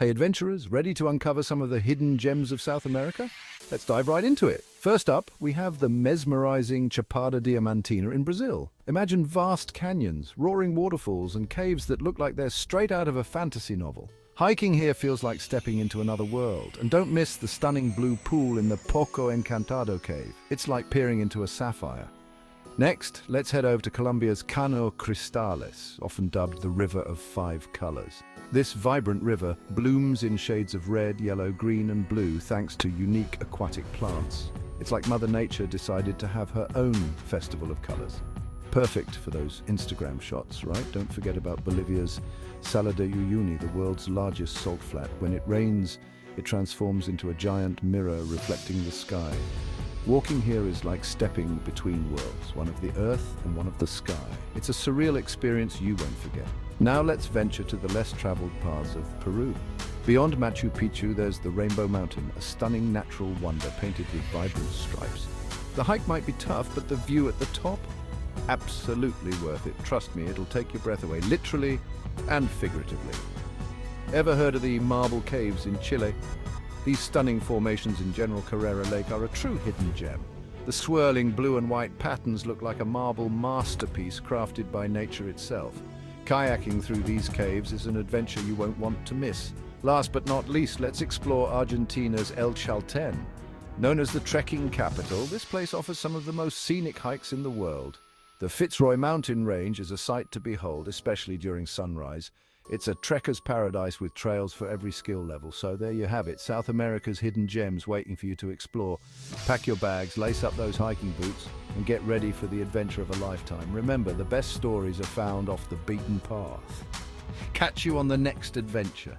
Hey adventurers, ready to uncover some of the hidden gems of South America? Let's dive right into it. First up, we have the mesmerizing Chapada Diamantina in Brazil. Imagine vast canyons, roaring waterfalls, and caves that look like they're straight out of a fantasy novel. Hiking here feels like stepping into another world, and don't miss the stunning blue pool in the Poco Encantado cave. It's like peering into a sapphire. Next, let's head over to Colombia's Cano Cristales, often dubbed the River of Five Colors. This vibrant river blooms in shades of red, yellow, green, and blue thanks to unique aquatic plants. It's like Mother Nature decided to have her own festival of colors. Perfect for those Instagram shots, right? Don't forget about Bolivia's Sala de Uyuni, the world's largest salt flat. When it rains, it transforms into a giant mirror reflecting the sky. Walking here is like stepping between worlds, one of the earth and one of the sky. It's a surreal experience you won't forget. Now let's venture to the less traveled paths of Peru. Beyond Machu Picchu, there's the Rainbow Mountain, a stunning natural wonder painted with vibrant stripes. The hike might be tough, but the view at the top? Absolutely worth it. Trust me, it'll take your breath away, literally and figuratively. Ever heard of the marble caves in Chile? These stunning formations in General Carrera Lake are a true hidden gem. The swirling blue and white patterns look like a marble masterpiece crafted by nature itself. Kayaking through these caves is an adventure you won't want to miss. Last but not least, let's explore Argentina's El Chalten. Known as the trekking capital, this place offers some of the most scenic hikes in the world. The Fitzroy mountain range is a sight to behold, especially during sunrise. It's a trekker's paradise with trails for every skill level. So there you have it, South America's hidden gems waiting for you to explore. Pack your bags, lace up those hiking boots, and get ready for the adventure of a lifetime. Remember, the best stories are found off the beaten path. Catch you on the next adventure.